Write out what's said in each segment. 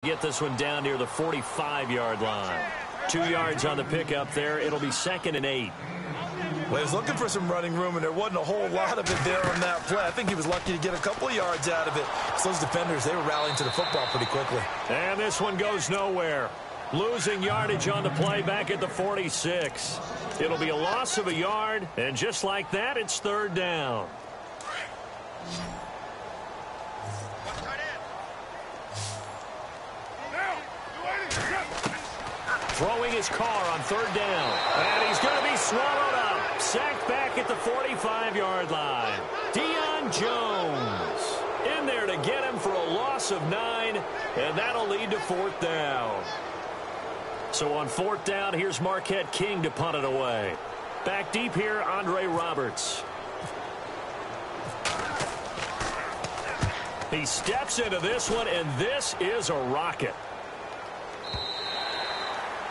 Get this one down near the 45-yard line. 2 yards on the pickup there. It'll be 2nd and 8. Well, he was looking for some running room, and there wasn't a whole lot of it there on that play. I think he was lucky to get a couple of yards out of it. So those defenders, they were rallying to the football pretty quickly. And this one goes nowhere. Losing yardage on the play back at the 46. It'll be a loss of a yard, and just like that, it's 3rd down. Throwing his car on 3rd down. And he's going to be swallowed up. Sacked back at the 45-yard line. Deion Jones in there to get him for a loss of 9, and that'll lead to 4th down. So on 4th down, here's Marquette King to punt it away. Back deep here, Andre Roberts. He steps into this one, and this is a rocket.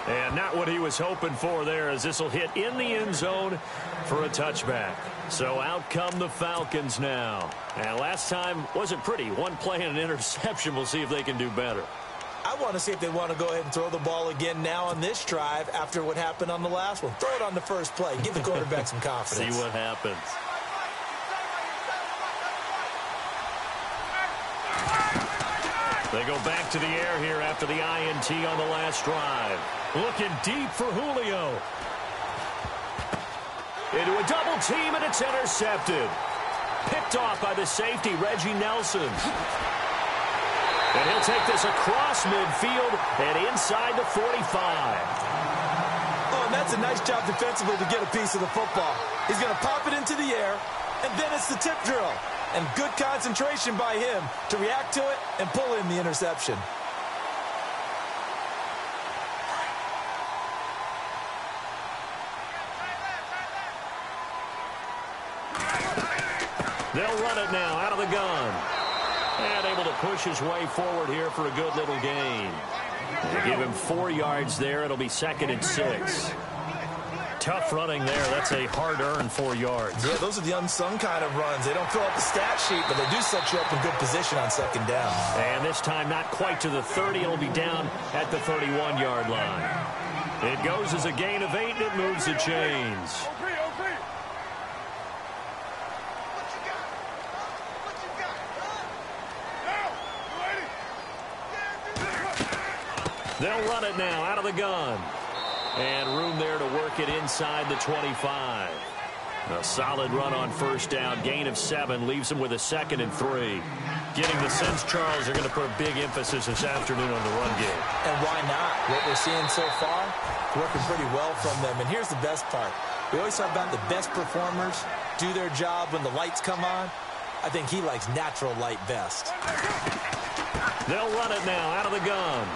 And not what he was hoping for there, as this will hit in the end zone for a touchback. So out come the Falcons now. And last time wasn't pretty. One play and an interception. We'll see if they can do better. I want to see if they want to go ahead and throw the ball again now on this drive after what happened on the last one. Throw it on the first play. Give the quarterback some confidence. See what happens. They go back to the air here after the INT on the last drive. Looking deep for Julio. Into a double team, and it's intercepted. Picked off by the safety, Reggie Nelson. And he'll take this across midfield and inside the 45. Oh, and that's a nice job defensively to get a piece of the football. He's going to pop it into the air, and then it's the tip drill. And good concentration by him to react to it and pull in the interception. They'll run it now out of the gun. And able to push his way forward here for a good little gain. They give him 4 yards there. It'll be 2nd and 6. Tough running there. That's a hard-earned 4 yards. Yeah, those are the unsung kind of runs. They don't fill up the stat sheet, but they do set you up in good position on 2nd down. And this time not quite to the 30. It'll be down at the 31-yard line. It goes as a gain of 8, and it moves the chains. They'll run it now out of the gun. And room there to work it inside the 25. A solid run on 1st down. Gain of 7 leaves them with a 2nd and 3. Getting the sense, Charles, they're going to put a big emphasis this afternoon on the run game. And why not? What we're seeing so far, working pretty well from them. And here's the best part. We always talk about the best performers do their job when the lights come on. I think he likes natural light best. They'll run it now out of the gun.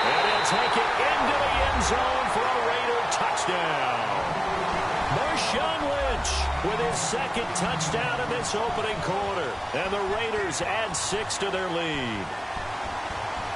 And he'll take it into the end zone for a Raider touchdown. Marshawn Lynch with his 2nd touchdown in this opening quarter. And the Raiders add 6 to their lead.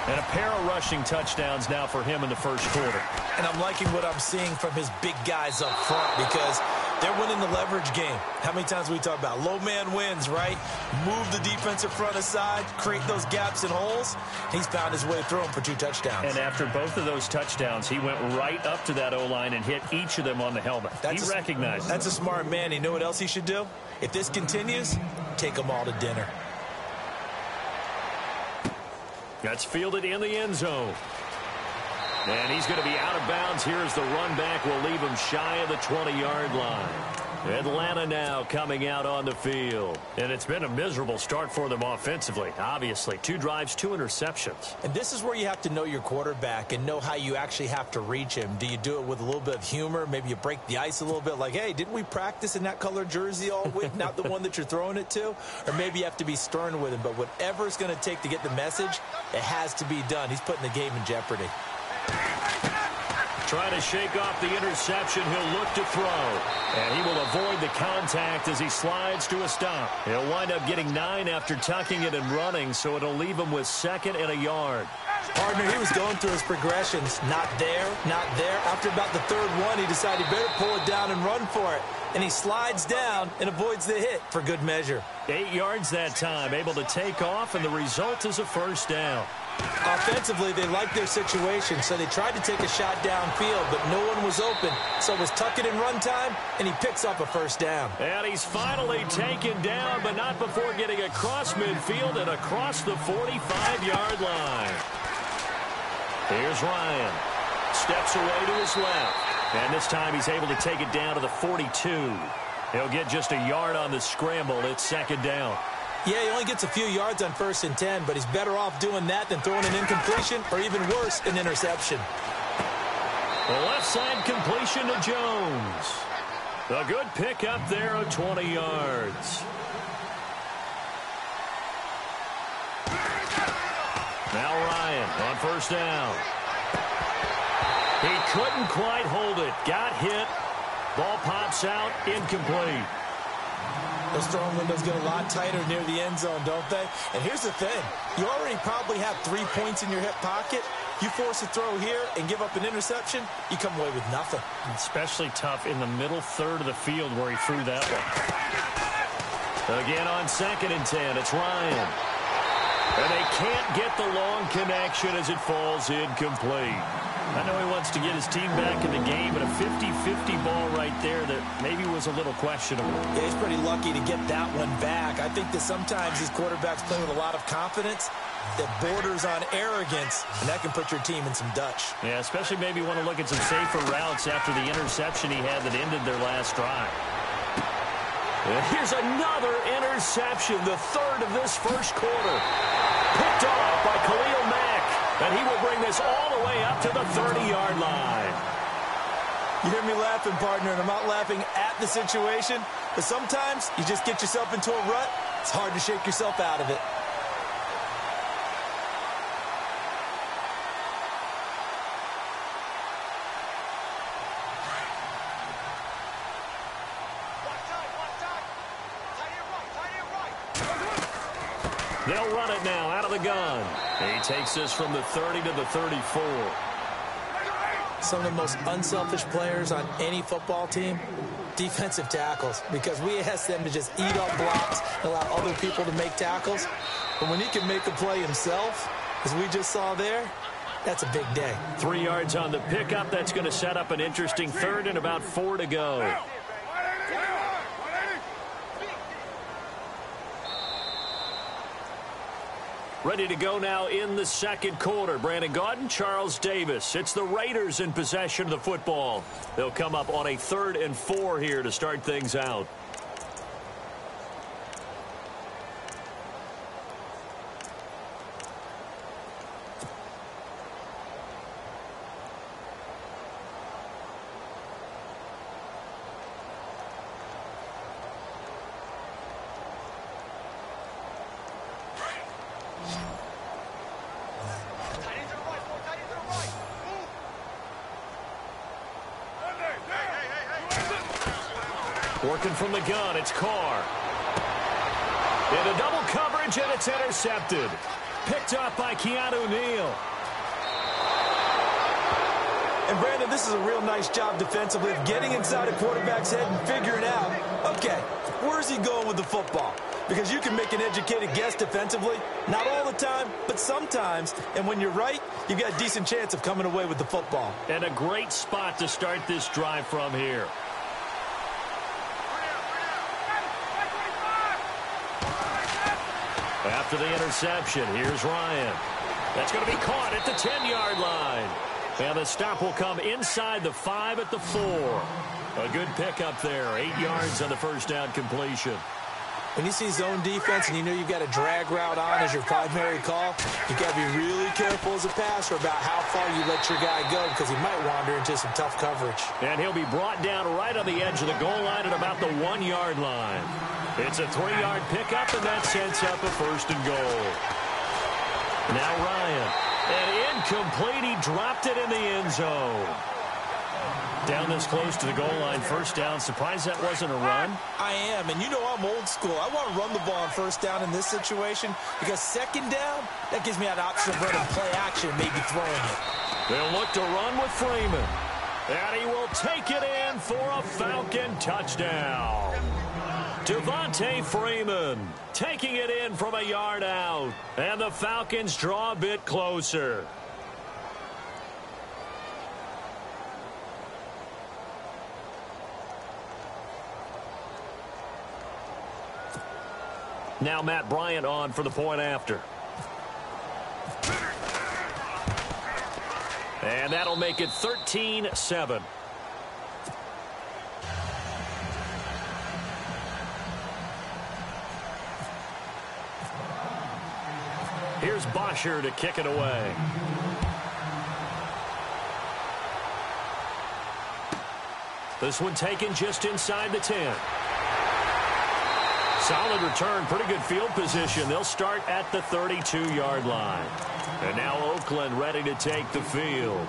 And a pair of rushing touchdowns now for him in the 1st quarter. And I'm liking what I'm seeing from his big guys up front because they're winning the leverage game. How many times we talk about low man wins, right? Move the defensive front aside, create those gaps and holes. He's found his way through them for 2 touchdowns. And after both of those touchdowns, he went right up to that O-line and hit each of them on the helmet. He recognized That's a smart man. You know what else he should do? If this continues, take them all to dinner. That's fielded in the end zone. And he's going to be out of bounds here as the run back will leave him shy of the 20-yard line. Atlanta now coming out on the field. And it's been a miserable start for them offensively, obviously. 2 drives, 2 interceptions. And this is where you have to know your quarterback and know how you actually have to reach him. Do you do it with a little bit of humor? Maybe you break the ice a little bit like, hey, didn't we practice in that color jersey all week, not the one that you're throwing it to? Or maybe you have to be stern with him. But whatever it's going to take to get the message, it has to be done. He's putting the game in jeopardy. Trying to shake off the interception. He'll look to throw. And he will avoid the contact as he slides to a stop. He'll wind up getting 9 after tucking it and running, so it'll leave him with 2nd and a yard. Partner, he was going through his progressions. Not there, not there. After about the 3rd one, he decided he better pull it down and run for it. And he slides down and avoids the hit for good measure. 8 yards that time, able to take off, and the result is a 1st down. Offensively, they liked their situation, so they tried to take a shot downfield, but no one was open. So it was tuck it and run time, and he picks up a first down. And he's finally taken down, but not before getting across midfield and across the 45-yard line. Here's Ryan. Steps away to his left. And this time he's able to take it down to the 42. He'll get just a yard on the scramble. It's second down. Yeah, he only gets a few yards on 1st and 10, but he's better off doing that than throwing an incompletion or even worse, an interception. The left side completion to Jones. A good pickup there of 20 yards. Now Ryan on first down. He couldn't quite hold it. Got hit. Ball pops out. Incomplete. Those throwing windows get a lot tighter near the end zone, don't they? And here's the thing. You already probably have 3 points in your hip pocket. You force a throw here and give up an interception, you come away with nothing. Especially tough in the middle third of the field where he threw that one. Again on 2nd and 10, it's Ryan. And they can't get the long connection as it falls incomplete. I know he wants to get his team back in the game, but a 50-50 ball right there that maybe was a little questionable. Yeah, he's pretty lucky to get that one back. I think that sometimes these quarterbacks play with a lot of confidence that borders on arrogance, and that can put your team in some Dutch. Yeah, especially maybe want to look at some safer routes after the interception he had that ended their last drive. And here's another interception, the third of this first quarter. Picked off by Khalil Mack, and he will bring this all the way up to the 30-yard line. You hear me laughing, partner, and I'm not laughing at the situation, but sometimes you just get yourself into a rut. It's hard to shake yourself out of it. They'll run it now out of the gun. He takes this from the 30 to the 34. Some of the most unselfish players on any football team, defensive tackles, because we ask them to just eat up blocks and allow other people to make tackles. But when he can make a play himself, as we just saw there, that's a big day. 3 yards on the pickup. That's going to set up an interesting third and about 4 to go. Ready to go now in the second quarter. Brandon Gaudin, Charles Davis. It's the Raiders in possession of the football. They'll come up on a 3rd and 4 here to start things out. Working from the gun, it's Carr. In a double coverage, and it's intercepted. Picked up by Keanu Neal. And, Brandon, this is a real nice job defensively of getting inside a quarterback's head and figuring out, okay, where's he going with the football? Because you can make an educated guess defensively, not all the time, but sometimes. And when you're right, you've got a decent chance of coming away with the football. And a great spot to start this drive from here. After the interception, here's Ryan. That's going to be caught at the 10-yard line. And the stop will come inside the 5 at the 4. A good pickup there. 8 yards on the first down completion. When you see zone defense and you know you've got a drag route on as your primary call, you've got to be really careful as a passer about how far you let your guy go because he might wander into some tough coverage. And he'll be brought down right on the edge of the goal line at about the 1-yard line. It's a 3-yard pickup, and that sets up a 1st and goal. Now Ryan. And incomplete. He dropped it in the end zone. Down this close to the goal line, 1st down. Surprised that wasn't a run? I am, and you know I'm old school. I want to run the ball on 1st down in this situation because 2nd down, that gives me an option of running play action, maybe throwing it. They'll look to run with Freeman. And he will take it in for a Falcon touchdown. Devontae Freeman taking it in from a yard out. And the Falcons draw a bit closer. Now Matt Bryant on for the point after. And that'll make it 13-7. Here's Bosher to kick it away. This one taken just inside the 10. Solid return, pretty good field position. They'll start at the 32-yard line. And now Oakland ready to take the field.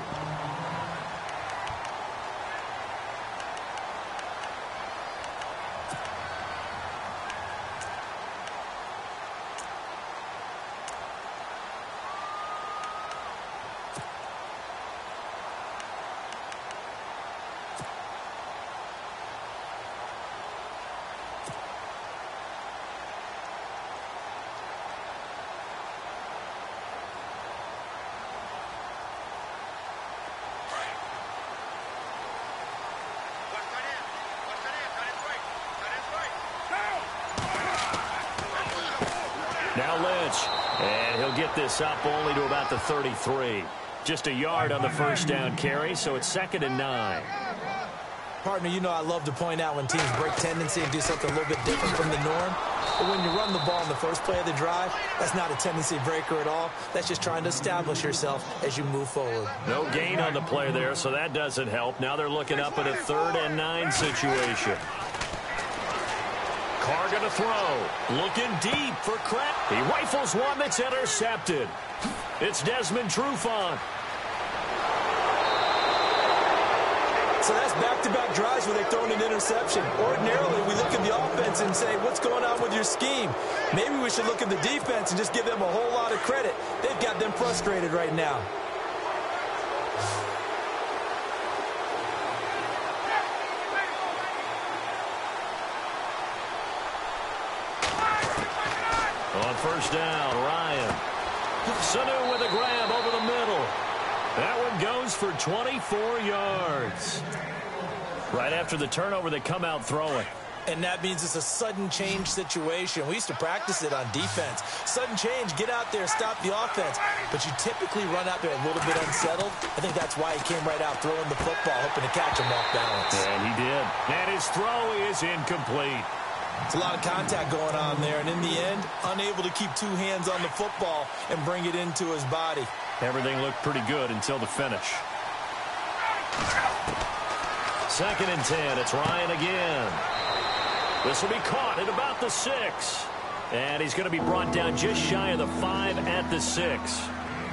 Now Lynch, and he'll get this up only to about the 33. Just a yard on the first down carry, so it's 2nd and 9. Partner, you know I love to point out when teams break tendency and do something a little bit different from the norm. But when you run the ball in the first play of the drive, that's not a tendency breaker at all. That's just trying to establish yourself as you move forward. No gain on the play there, so that doesn't help. Now they're looking up at a 3rd and 9 situation. Carr going to throw. Looking deep for Kraft. He rifles one that's intercepted. It's Desmond Trufant. So that's back-to-back drives where they've thrown an interception. Ordinarily, we look at the offense and say, what's going on with your scheme? Maybe we should look at the defense and just give them a whole lot of credit. They've got them frustrated right now. On first down, Ryan. Sanu with a grab over the middle. That one goes for 24 yards. Right after the turnover, they come out throwing. And that means it's a sudden change situation. We used to practice it on defense. Sudden change, get out there, stop the offense. But you typically run out there a little bit unsettled. I think that's why he came right out throwing the football, hoping to catch him off balance. And he did. And his throw is incomplete. It's a lot of contact going on there, and in the end, unable to keep 2 hands on the football and bring it into his body. Everything looked pretty good until the finish. 2nd and 10. It's Ryan again. This will be caught at about the 6. And he's going to be brought down just shy of the 5 at the 6.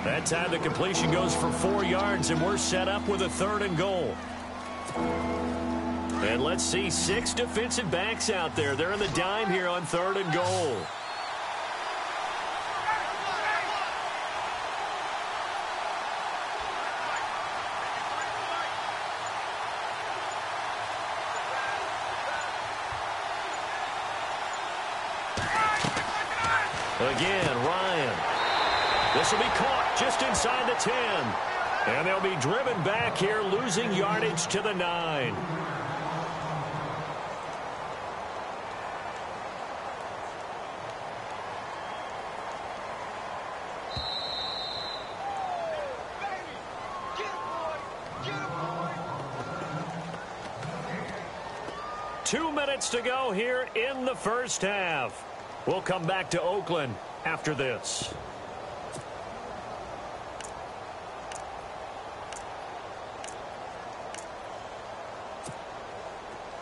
That time the completion goes for 4 yards, and we're set up with a 3rd and goal. And let's see, 6 defensive backs out there. They're in the dime here on 3rd and goal. Again, Ryan. This will be caught just inside the 10. And they'll be driven back here, losing yardage to the 9. Two minutes to go here in the first half. We'll come back to Oakland after this.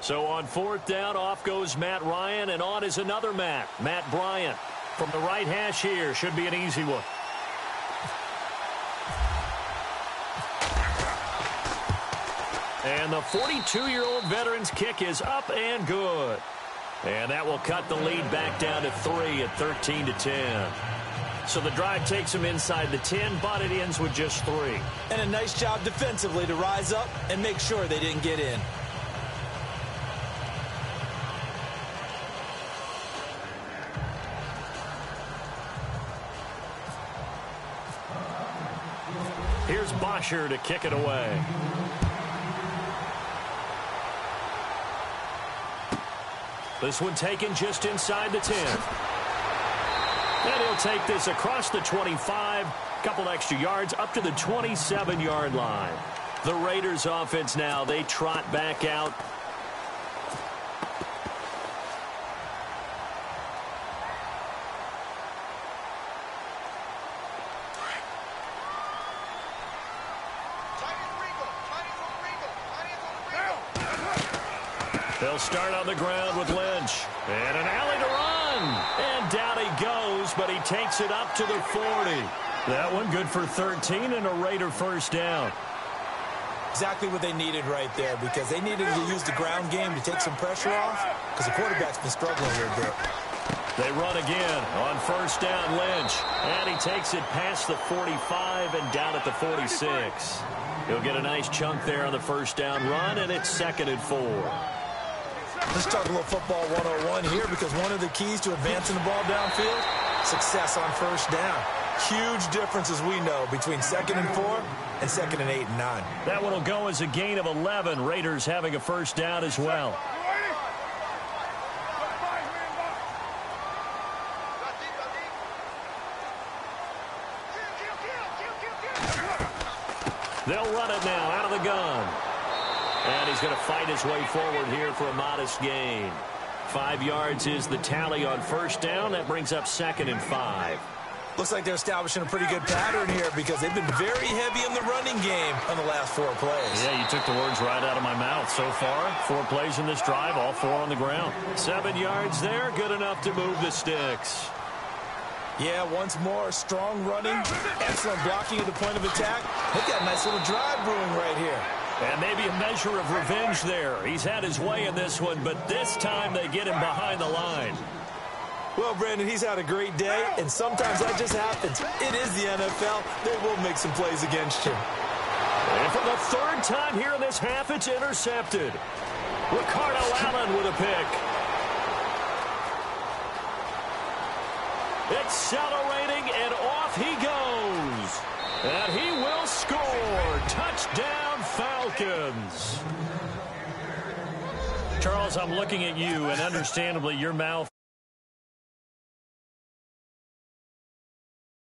So on 4th down, off goes Matt Ryan, and on is another Matt Bryant. From the right hash here, should be an easy one. And the 42-year-old veteran's kick is up and good. And that will cut the lead back down to 3 at 13-10. So the drive takes them inside the 10, but it ends with just 3. And a nice job defensively to rise up and make sure they didn't get in. Here's Bosher to kick it away. This one taken just inside the 10. And he'll take this across the 25, couple extra yards up to the 27-yard line. The Raiders offense now, they trot back out. They'll start on the ground with Lynch. And an alley to run. And down he goes, but he takes it up to the 40. That one good for 13 and a Raider first down. Exactly what they needed right there, because they needed to use the ground game to take some pressure off, because the quarterback's been struggling a little bit. They run again on first down, Lynch. And he takes it past the 45 and down at the 46. He'll get a nice chunk there on the first down run, and it's 2nd and 4. Let's talk a little football 101 here, because one of the keys to advancing the ball downfield, success on first down. Huge difference, as we know, between 2nd and 4 and 2nd and 8 and 9. That one will go as a gain of 11. Raiders having a first down as well. They'll run it now out of the gun. And he's going to fight his way forward here for a modest gain. 5 yards is the tally on first down. That brings up 2nd and 5. Looks like they're establishing a pretty good pattern here, because they've been very heavy in the running game on the last 4 plays. Yeah, you took the words right out of my mouth. So far, 4 plays in this drive, all 4 on the ground. 7 yards there, good enough to move the sticks. Yeah, once more, strong running, excellent blocking at the point of attack. They've got a nice little drive brewing right here. And maybe a measure of revenge there. He's had his way in this one, but this time they get him behind the line. Well, Brandon, he's had a great day, and sometimes that just happens. It is the NFL. They will make some plays against you. And for the 3rd time here in this half, it's intercepted. Ricardo Allen with a pick. Accelerating, and off he goes. And he will score. Touchdown, Falcons. Charles, I'm looking at you, and understandably, your mouth